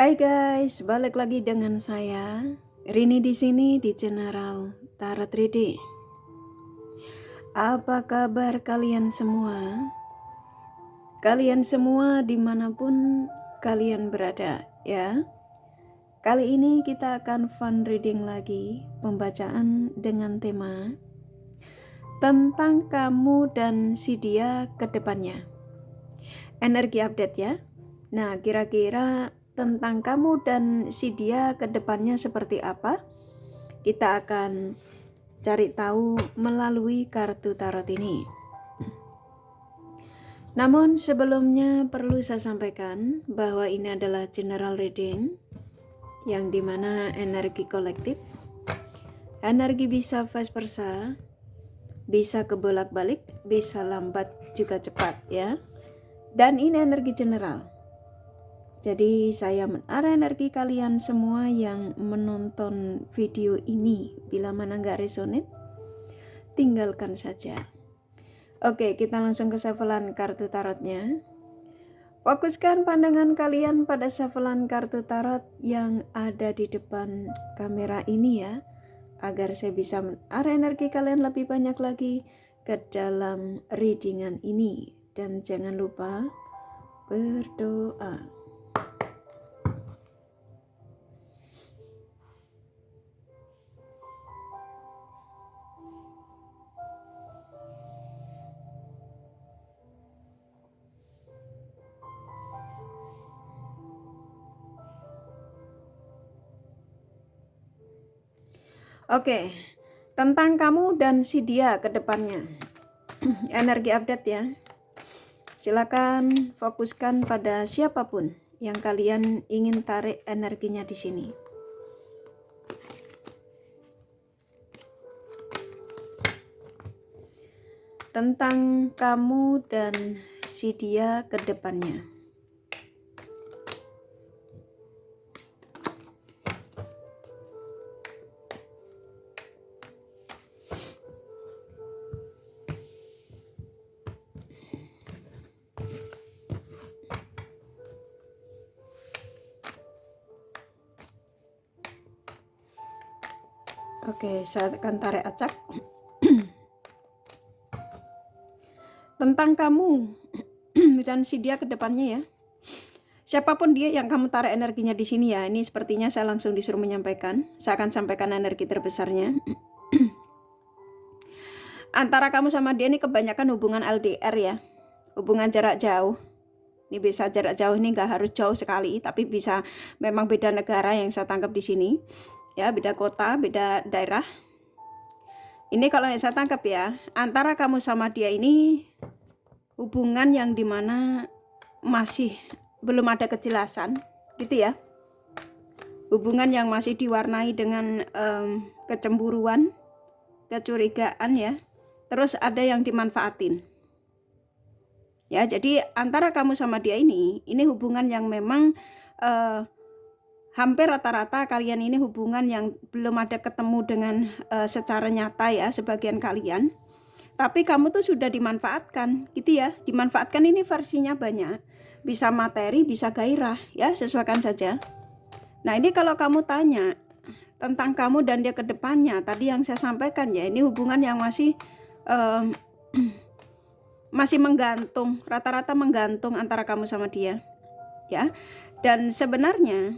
Hai guys, balik lagi dengan saya Rini di sini di General Tarot Reading. Apa kabar kalian semua? Kalian semua dimanapun kalian berada ya. Kali ini kita akan fun reading lagi, pembacaan dengan tema tentang kamu dan si dia ke depannya. Energi update ya. Nah, kira-kira tentang kamu dan si dia ke depannya seperti apa? Kita akan cari tahu melalui kartu tarot ini. Namun sebelumnya perlu saya sampaikan bahwa ini adalah general reading yang dimana energi kolektif, energi bisa vice versa, bisa kebolak-balik, bisa lambat juga cepat ya. Dan ini energi general. Jadi saya menarah energi kalian semua yang menonton video ini. Bila mana nggak resonate, tinggalkan saja. Oke, kita langsung ke shufflean kartu tarotnya. Fokuskan pandangan kalian pada shufflean kartu tarot yang ada di depan kamera ini ya, agar saya bisa menarah energi kalian lebih banyak lagi ke dalam readingan ini. Dan jangan lupa berdoa. Oke, tentang kamu dan si dia ke depannya. Energi update ya. Silakan fokuskan pada siapapun yang kalian ingin tarik energinya di sini. Tentang kamu dan si dia ke depannya. Oke, saya akan tarik acak. Tentang kamu dan si dia ke depannya ya. Siapapun dia yang kamu tarik energinya di sini ya. Ini sepertinya saya langsung disuruh menyampaikan. Saya akan sampaikan energi terbesarnya. Antara kamu sama dia ini kebanyakan hubungan LDR ya. Hubungan jarak jauh. Ini bisa jarak jauh, ini nggak harus jauh sekali, tapi bisa memang beda negara yang saya tangkap di sini. Ya, beda kota, beda daerah. Ini kalau yang saya tangkap ya, antara kamu sama dia ini hubungan yang dimana masih belum ada kejelasan, gitu ya. Hubungan yang masih diwarnai dengan kecemburuan, kecurigaan ya. Terus ada yang dimanfaatin. Ya, jadi antara kamu sama dia ini hubungan yang memang hampir rata-rata kalian ini hubungan yang belum ada ketemu dengan secara nyata ya, sebagian kalian. Tapi kamu tuh sudah dimanfaatkan, gitu ya. Dimanfaatkan ini versinya banyak. Bisa materi, bisa gairah, ya, sesuaikan saja. Nah, ini kalau kamu tanya tentang kamu dan dia ke depannya, tadi yang saya sampaikan ya, ini hubungan yang masih masih menggantung, rata-rata menggantung antara kamu sama dia, ya. Dan sebenarnya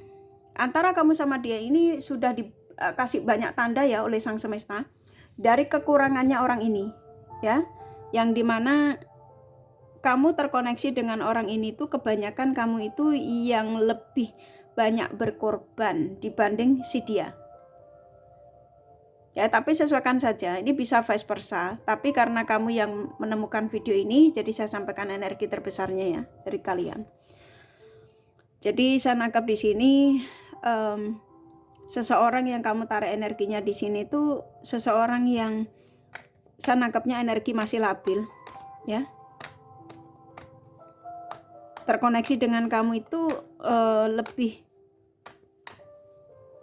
antara kamu sama dia ini sudah dikasih banyak tanda ya oleh Sang Semesta dari kekurangannya orang ini, ya, yang dimana kamu terkoneksi dengan orang ini tuh kebanyakan kamu itu yang lebih banyak berkorban dibanding si dia. Ya, tapi sesuaikan saja, ini bisa vice versa, tapi karena kamu yang menemukan video ini, jadi saya sampaikan energi terbesarnya ya dari kalian. Jadi saya nangkap di sini seseorang yang kamu tarik energinya di sini tuh seseorang yang saya nangkapnya energi masih labil, ya. Terkoneksi dengan kamu itu lebih,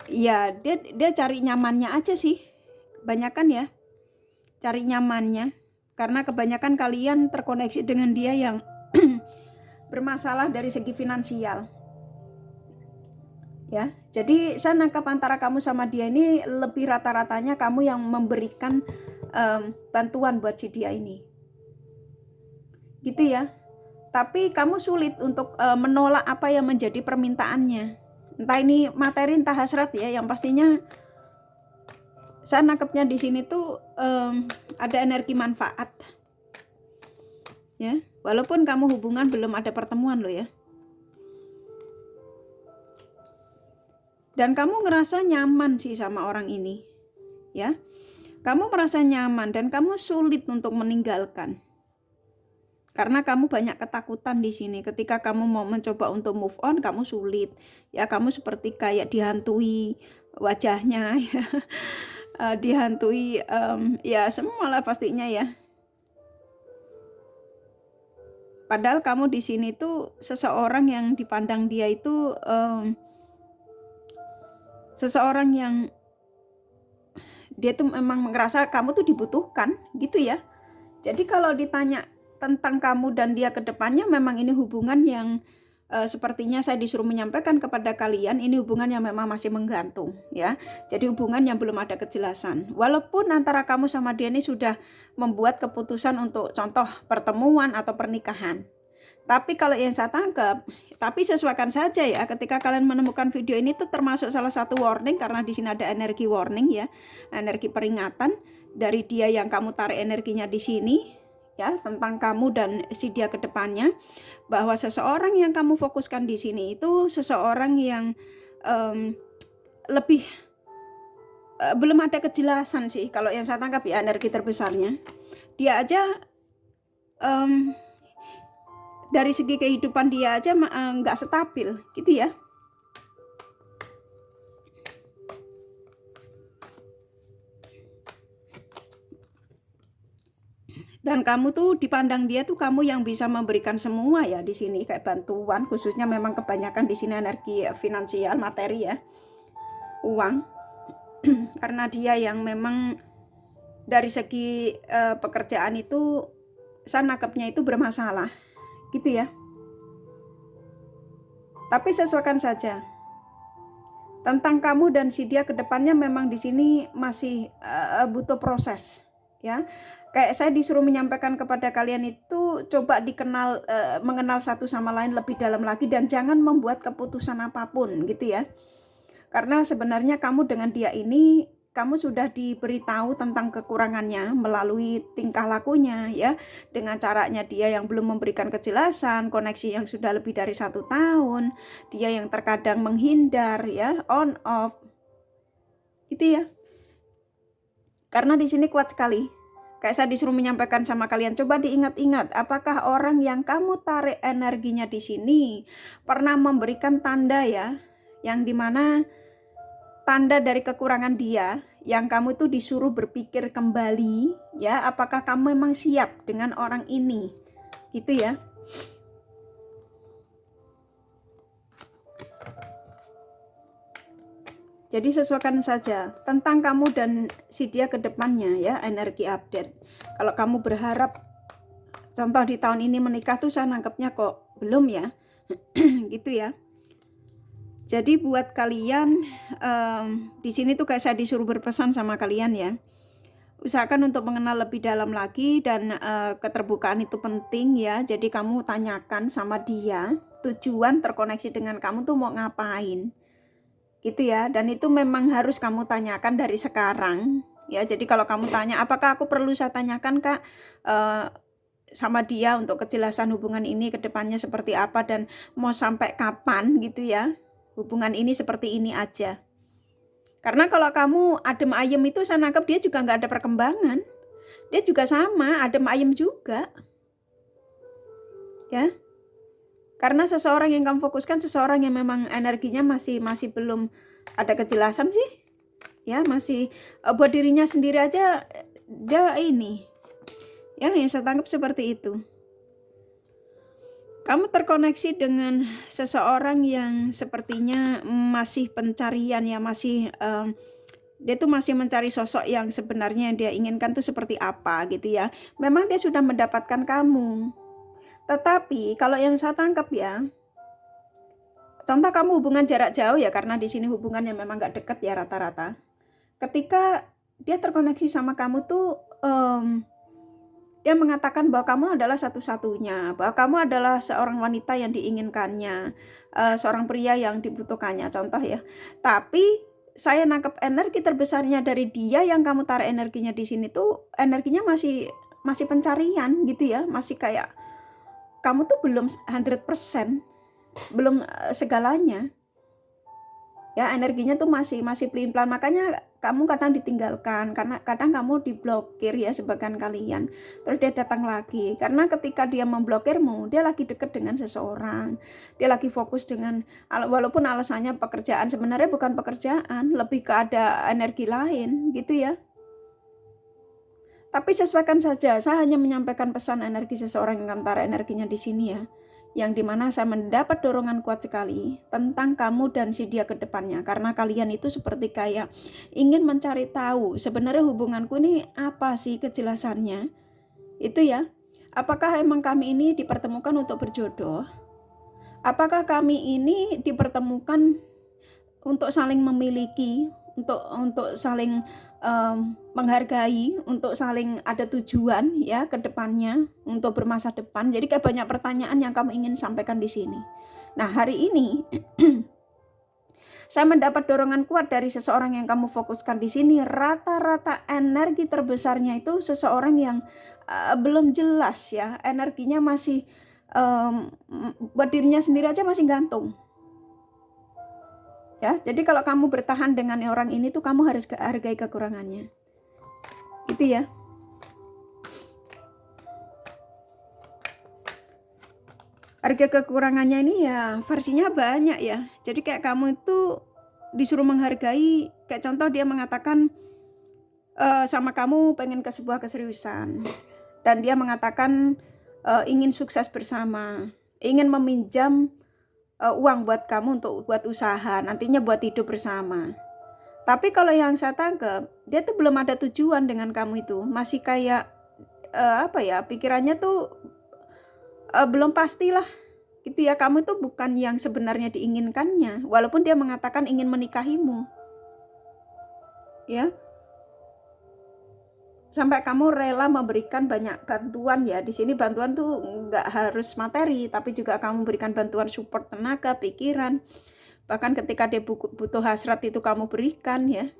ya dia cari nyamannya aja sih. Banyakan ya cari nyamannya, karena kebanyakan kalian terkoneksi dengan dia yang bermasalah dari segi finansial. ya. Jadi saya nangkap antara kamu sama dia ini lebih rata-ratanya kamu yang memberikan bantuan buat si dia ini, gitu ya. Tapi kamu sulit untuk menolak apa yang menjadi permintaannya, entah ini materi entah hasrat ya. Yang pastinya saya nangkepnya di sini tuh ada energi manfaat, ya. Walaupun kamu hubungan belum ada pertemuan loh ya. Dan kamu ngerasa nyaman sih sama orang ini, ya. Kamu merasa nyaman dan kamu sulit untuk meninggalkan. Karena kamu banyak ketakutan di sini. Ketika kamu mau mencoba untuk move on, kamu sulit. Ya, kamu seperti kayak dihantui wajahnya, ya. Dihantui, ya semualah pastinya ya. Padahal kamu di sini tuh seseorang yang dipandang dia itu seseorang yang dia tuh memang ngerasa kamu tuh dibutuhkan, gitu ya. Jadi kalau ditanya tentang kamu dan dia ke depannya, memang ini hubungan yang sepertinya saya disuruh menyampaikan kepada kalian, ini hubungan yang memang masih menggantung, ya. Jadi hubungan yang belum ada kejelasan. Walaupun antara kamu sama dia ini sudah membuat keputusan untuk contoh pertemuan atau pernikahan. Tapi kalau yang saya tangkap, tapi sesuaikan saja ya. Ketika kalian menemukan video ini tuh termasuk salah satu warning, karena di sini ada energi warning ya, energi peringatan dari dia yang kamu tarik energinya di sini ya, tentang kamu dan si dia ke depannya, bahwa seseorang yang kamu fokuskan di sini itu seseorang yang lebih belum ada kejelasan sih kalau yang saya tangkap ya, energi terbesarnya. Dia aja dari segi kehidupan dia aja nggak stabil, gitu ya. Dan kamu tuh dipandang dia tuh kamu yang bisa memberikan semua ya di sini, kayak bantuan, khususnya memang kebanyakan di sini energi finansial, materi ya, uang. Karena dia yang memang dari segi pekerjaan itu saya nangkepnya itu bermasalah, gitu ya. Tapi sesuaikan saja. Tentang kamu dan si dia ke depannya memang di sini masih butuh proses, ya. Kayak saya disuruh menyampaikan kepada kalian itu coba dikenal, mengenal satu sama lain lebih dalam lagi dan jangan membuat keputusan apapun, gitu ya. Karena sebenarnya kamu dengan dia ini, kamu sudah diberitahu tentang kekurangannya melalui tingkah lakunya ya, dengan caranya dia yang belum memberikan kejelasan, koneksi yang sudah lebih dari 1 tahun, dia yang terkadang menghindar ya, on off, itu ya. Karena di sini kuat sekali. Kayak saya disuruh menyampaikan sama kalian, coba diingat-ingat, apakah orang yang kamu tarik energinya di sini pernah memberikan tanda ya, yang dimana tanda dari kekurangan dia, yang kamu itu disuruh berpikir kembali ya, apakah kamu memang siap dengan orang ini, gitu ya. Jadi sesuaikan saja tentang kamu dan si dia ke depannya ya, energi update. Kalau kamu berharap contoh di tahun ini menikah tuh saya nangkepnya kok belum ya. Gitu ya. Jadi buat kalian di sini tuh kayak saya disuruh berpesan sama kalian ya. Usahakan untuk mengenal lebih dalam lagi dan keterbukaan itu penting ya. Jadi kamu tanyakan sama dia tujuan terkoneksi dengan kamu tuh mau ngapain, gitu ya. Dan itu memang harus kamu tanyakan dari sekarang ya. Jadi kalau kamu tanya apakah aku perlu saya tanyakan Kak sama dia untuk kejelasan hubungan ini ke depannya seperti apa dan mau sampai kapan, gitu ya, hubungan ini seperti ini aja. Karena kalau kamu adem ayem itu saya nangkep dia juga nggak ada perkembangan. Dia juga sama, adem ayem juga. Ya. Karena seseorang yang kamu fokuskan seseorang yang memang energinya masih belum ada kejelasan sih. Ya, masih buat dirinya sendiri aja dia ini. Ya, yang saya tangkap seperti itu. Kamu terkoneksi dengan seseorang yang sepertinya masih pencarian ya, masih dia tuh masih mencari sosok yang sebenarnya dia inginkan tuh seperti apa, gitu ya. Memang dia sudah mendapatkan kamu. Tetapi kalau yang saya tangkap ya, Contoh kamu hubungan jarak jauh ya, karena di sini hubungannya memang nggak deket ya rata-rata. Ketika dia terkoneksi sama kamu tuh, dia mengatakan bahwa kamu adalah satu-satunya, bahwa kamu adalah seorang wanita yang diinginkannya, seorang pria yang dibutuhkannya, contoh ya. Tapi saya nangkep energi terbesarnya dari dia yang kamu tarik energinya di sini tuh, energinya masih pencarian gitu ya, masih kayak kamu tuh belum 100%, belum segalanya. Ya, energinya tuh masih pelin-pelan, makanya kamu kadang ditinggalkan, karena kadang kamu diblokir ya sebagian kalian. Terus dia datang lagi, karena ketika dia memblokirmu, dia lagi deket dengan seseorang, dia lagi fokus dengan, walaupun alasannya pekerjaan, sebenarnya bukan pekerjaan, lebih ke ada energi lain gitu ya. Tapi sesuaikan saja, saya hanya menyampaikan pesan energi seseorang yang kamu tarik energinya di sini ya, yang dimana saya mendapat dorongan kuat sekali tentang kamu dan si dia ke depannya, karena kalian itu seperti kayak ingin mencari tahu sebenarnya hubunganku ini apa sih kejelasannya itu ya. Apakah emang kami ini dipertemukan untuk berjodoh? Apakah kami ini dipertemukan untuk saling memiliki, untuk saling menghargai, untuk saling ada tujuan ya ke depannya, untuk bermasa depan? Jadi kayak banyak pertanyaan yang kamu ingin sampaikan di sini. Nah, hari ini saya mendapat dorongan kuat dari seseorang yang kamu fokuskan di sini. Rata-rata energi terbesarnya itu seseorang yang belum jelas ya, energinya masih buat dirinya sendiri aja masih gantung. Ya, jadi kalau kamu bertahan dengan orang ini tuh kamu harus hargai kekurangannya. Gitu ya. Harga kekurangannya ini ya versinya banyak ya. Jadi kayak kamu itu disuruh menghargai, kayak contoh dia mengatakan sama kamu pengen ke sebuah keseriusan. Dan dia mengatakan ingin sukses bersama, ingin meminjam uang buat kamu untuk buat usaha, nantinya buat hidup bersama. Tapi kalau yang saya tangkap, dia tuh belum ada tujuan dengan kamu itu, masih kayak pikirannya tuh belum pastilah gitu ya. Kamu tuh bukan yang sebenarnya diinginkannya, walaupun dia mengatakan ingin menikahimu ya. Sampai kamu rela memberikan banyak bantuan ya. Di sini bantuan tuh nggak harus materi, tapi juga kamu berikan bantuan support tenaga, pikiran. Bahkan ketika dia butuh hasrat itu kamu berikan ya.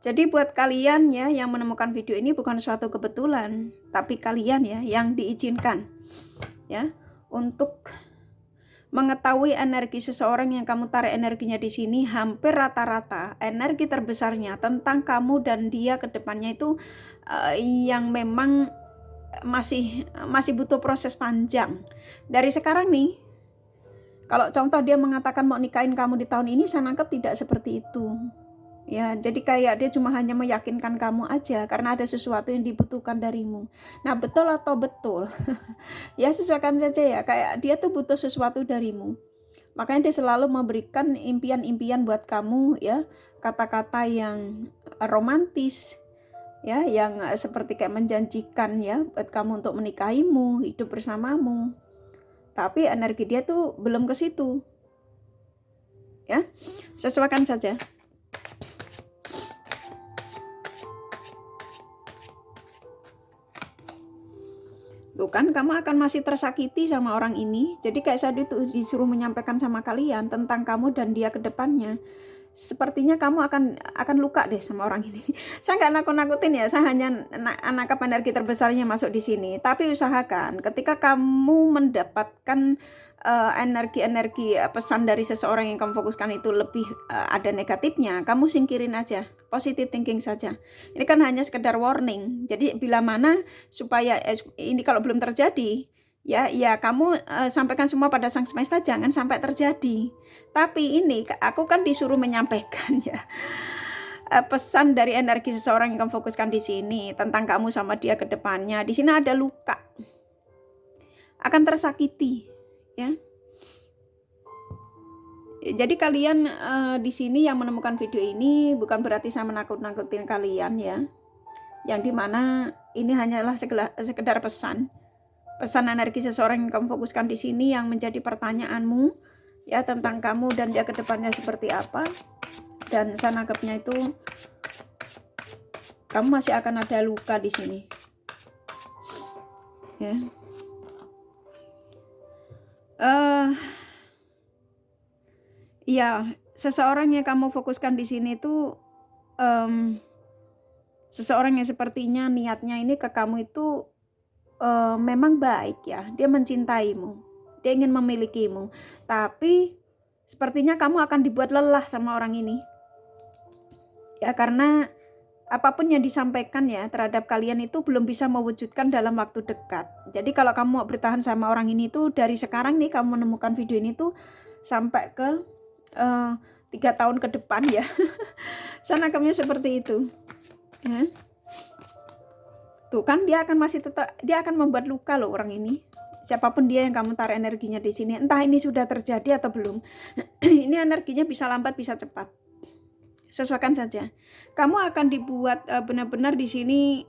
Jadi buat kalian ya yang menemukan video ini bukan suatu kebetulan, tapi kalian ya yang diizinkan ya untuk mengetahui energi seseorang yang kamu tarik energinya di sini. Hampir rata-rata energi terbesarnya tentang kamu dan dia ke depannya itu yang memang masih butuh proses panjang. Dari sekarang nih, kalau contoh dia mengatakan mau nikahin kamu di tahun ini, saya nangkep tidak seperti itu. Ya, jadi kayak dia cuma hanya meyakinkan kamu aja karena ada sesuatu yang dibutuhkan darimu. Nah, betul atau betul? Ya, sesuaikan saja ya. Kayak dia tuh butuh sesuatu darimu. Makanya dia selalu memberikan impian-impian buat kamu ya, kata-kata yang romantis ya, yang seperti kayak menjanjikan ya buat kamu untuk menikahimu, hidup bersamamu. Tapi energi dia tuh belum ke situ. Ya, sesuaikan saja. Tuh kan kamu akan masih tersakiti sama orang ini. Jadi kayak saya itu disuruh menyampaikan sama kalian tentang kamu dan dia ke depannya. Sepertinya kamu akan luka deh sama orang ini. Saya nggak nakut-nakutin ya, saya hanya nangkap energi terbesarnya masuk di sini. Tapi usahakan ketika kamu mendapatkan energi-energi pesan dari seseorang yang kamu fokuskan itu lebih ada negatifnya, kamu singkirin aja, positive thinking saja. Ini kan hanya sekedar warning. Jadi bila mana supaya ini kalau belum terjadi, ya kamu sampaikan semua pada sang semesta, jangan sampai terjadi. Tapi ini aku kan disuruh menyampaikan ya pesan dari energi seseorang yang kamu fokuskan di sini tentang kamu sama dia ke depannya. Di sini ada luka, akan tersakiti ya. Jadi kalian di sini yang menemukan video ini bukan berarti saya menakut-nakutin kalian ya. Yang dimana ini hanyalah sekedar pesan pesan energi seseorang yang kamu fokuskan di sini yang menjadi pertanyaanmu ya tentang kamu dan dia ke depannya seperti apa. Dan saya nangkepnya itu kamu masih akan ada luka di sini. Ya. Ya, seseorang yang kamu fokuskan di sini itu seseorang yang sepertinya niatnya ini ke kamu itu memang baik ya. Dia mencintaimu, dia ingin memilikimu, tapi sepertinya kamu akan dibuat lelah sama orang ini. Ya, karena apapun yang disampaikan ya terhadap kalian itu belum bisa mewujudkan dalam waktu dekat. Jadi kalau kamu mau bertahan sama orang ini tuh dari sekarang nih kamu menemukan video ini tuh sampai ke 3 tahun ke depan ya. Saya nangkapnya seperti itu ya. Tuh kan dia akan masih tetap, dia akan membuat luka loh orang ini. Siapapun dia yang kamu tarik energinya di sini, entah ini sudah terjadi atau belum. Ini energinya bisa lambat bisa cepat. Sesuaikan saja. Kamu akan dibuat benar-benar di sini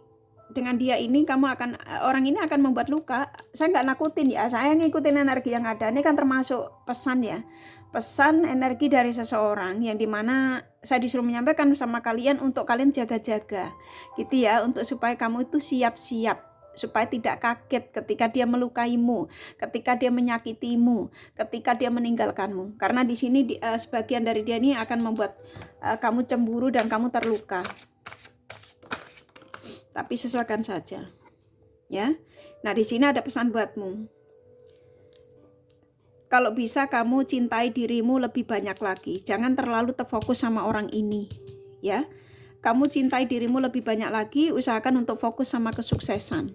dengan dia ini, kamu akan orang ini akan membuat luka. Saya nggak nakutin ya, saya ngikutin energi yang ada. Ini kan termasuk pesan ya, pesan energi dari seseorang yang dimana saya disuruh menyampaikan sama kalian untuk kalian jaga-jaga gitu ya, untuk supaya kamu itu siap-siap, supaya tidak kaget ketika dia melukaimu, ketika dia menyakitimu, ketika dia meninggalkanmu. Karena di sini sebagian dari dia ini akan membuat kamu cemburu dan kamu terluka. Tapi sesuaikan saja ya. Nah, di sini ada pesan buatmu. Kalau bisa kamu cintai dirimu lebih banyak lagi. Jangan terlalu terfokus sama orang ini ya. Kamu cintai dirimu lebih banyak lagi, usahakan untuk fokus sama kesuksesan.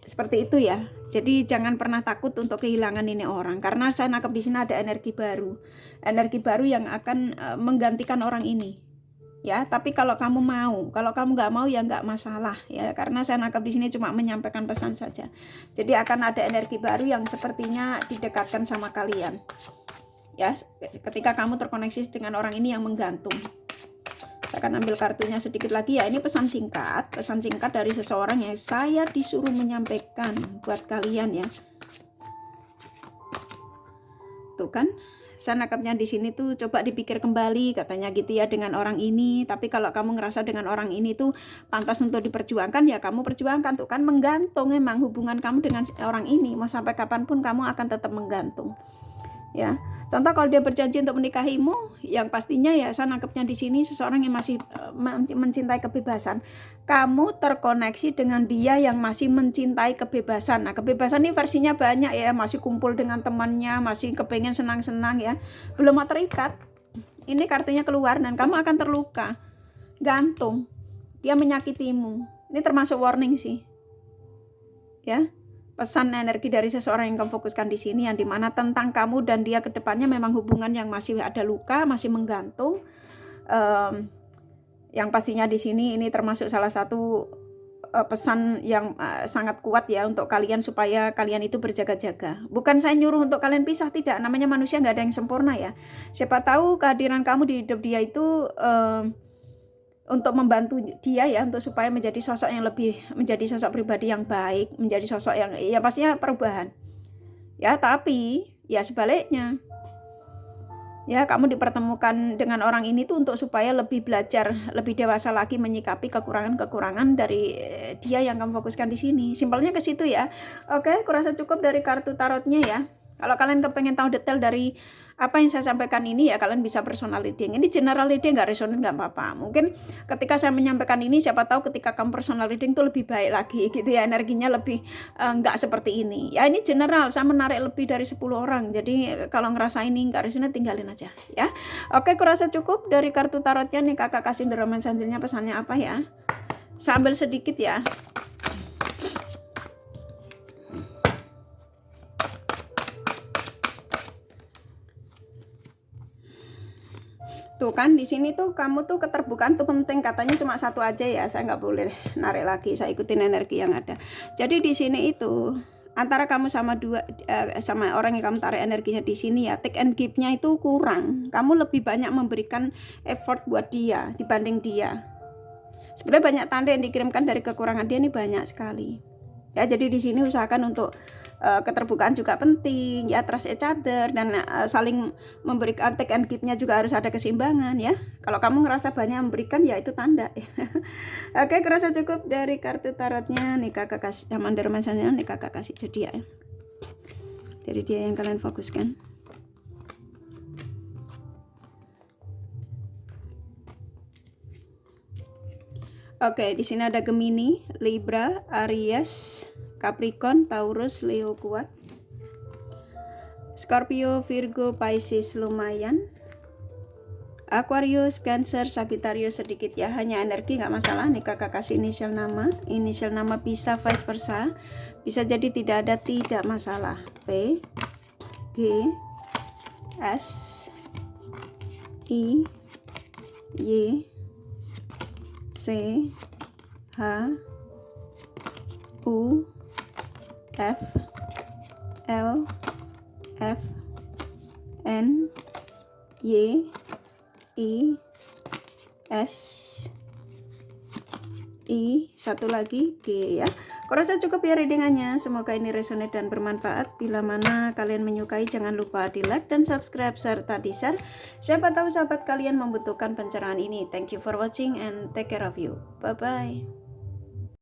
Seperti itu ya. Jadi jangan pernah takut untuk kehilangan ini orang, karena saya nangkep di sini ada energi baru. Energi baru yang akan menggantikan orang ini. Ya, tapi kalau kamu mau, kalau kamu nggak mau ya nggak masalah ya, karena saya nangkap di sini cuma menyampaikan pesan saja. Jadi akan ada energi baru yang sepertinya didekatkan sama kalian. Ya, ketika kamu terkoneksi dengan orang ini yang menggantung. Saya akan ambil kartunya sedikit lagi ya. Ini pesan singkat dari seseorang yang saya disuruh menyampaikan buat kalian ya. Tuh kan? Saya nangkapnya di sini tuh coba dipikir kembali katanya gitu ya dengan orang ini. Tapi kalau kamu ngerasa dengan orang ini tuh pantas untuk diperjuangkan ya kamu perjuangkan. Tuh kan menggantung emang hubungan kamu dengan orang ini. Mau sampai kapanpun kamu akan tetap menggantung. Ya, contoh kalau dia berjanji untuk menikahimu, yang pastinya ya saya nangkepnya di sini seseorang yang masih mencintai kebebasan. Kamu terkoneksi dengan dia yang masih mencintai kebebasan. Nah, kebebasan ini versinya banyak ya, masih kumpul dengan temannya, masih kepengen senang-senang ya, belum mau terikat. Ini kartunya keluar dan kamu akan terluka, gantung, dia menyakitimu. Ini termasuk warning sih, ya. Pesan energi dari seseorang yang kamu fokuskan di sini, yang dimana tentang kamu dan dia ke depannya memang hubungan yang masih ada luka, masih menggantung. Yang pastinya di sini ini termasuk salah satu pesan yang sangat kuat ya untuk kalian, supaya kalian itu berjaga-jaga. Bukan saya nyuruh untuk kalian pisah, tidak. Namanya manusia nggak ada yang sempurna ya. Siapa tahu kehadiran kamu di hidup dia itu untuk membantu dia ya, untuk supaya menjadi sosok yang lebih, menjadi sosok pribadi yang baik, menjadi sosok yang ya pastinya perubahan ya. Tapi ya sebaliknya ya, kamu dipertemukan dengan orang ini tuh untuk supaya lebih belajar, lebih dewasa lagi menyikapi kekurangan-kekurangan dari dia yang kamu fokuskan di sini. Simpelnya ke situ ya. Oke, kurasa cukup dari kartu tarotnya ya. Kalau kalian kepengen tahu detail dari apa yang saya sampaikan ini ya, kalian bisa personal reading. Ini general reading, nggak resonan nggak apa-apa. Mungkin ketika saya menyampaikan ini, siapa tahu ketika kamu personal reading tuh lebih baik lagi gitu ya, energinya lebih nggak seperti ini. Ya ini general, saya menarik lebih dari 10 orang. Jadi kalau ngerasa ini nggak resonan, tinggalin aja ya. Oke, kurasa cukup dari kartu tarotnya nih. Kakak kasih The Romance Angel-nya pesannya apa ya. Saya ambil sedikit ya. Tuh kan di sini tuh kamu tuh keterbukaan tuh penting, katanya cuma satu aja ya, saya nggak boleh narik lagi, saya ikutin energi yang ada. Jadi di sini itu antara kamu sama sama orang yang kamu tarik energinya di sini ya, take and give-nya itu kurang. Kamu lebih banyak memberikan effort buat dia dibanding dia. Sebenarnya banyak tanda yang dikirimkan dari kekurangan dia ini banyak sekali. Ya, jadi di sini usahakan untuk keterbukaan juga penting ya, trust each other, dan saling memberikan take and give-nya juga harus ada keseimbangan ya. Kalau kamu ngerasa banyak memberikan ya itu tanda ya. Oke, kurasa cukup dari kartu tarotnya. Nih kakak kasih yang mandarmasanya, nih kakak kasih jadi ya. Dari dia yang kalian fokuskan. Oke, di sini ada Gemini, Libra, Aries, Capricorn, Taurus, Leo kuat, Scorpio, Virgo, Pisces lumayan, Aquarius, Cancer, Sagittarius sedikit ya, hanya energi nggak masalah. Nih kakak kasih inisial nama bisa vice versa, bisa jadi tidak ada, tidak masalah. P, G, S, I, Y, C, H, U, F, L, F, N, Y, I, S, I, satu lagi G ya. Kurasa cukup ya readingannya. Semoga ini resonate dan bermanfaat. Bila mana kalian menyukai, jangan lupa di like dan subscribe serta di share. Siapa tahu sahabat kalian membutuhkan pencerahan ini. Thank you for watching and take care of you. Bye bye.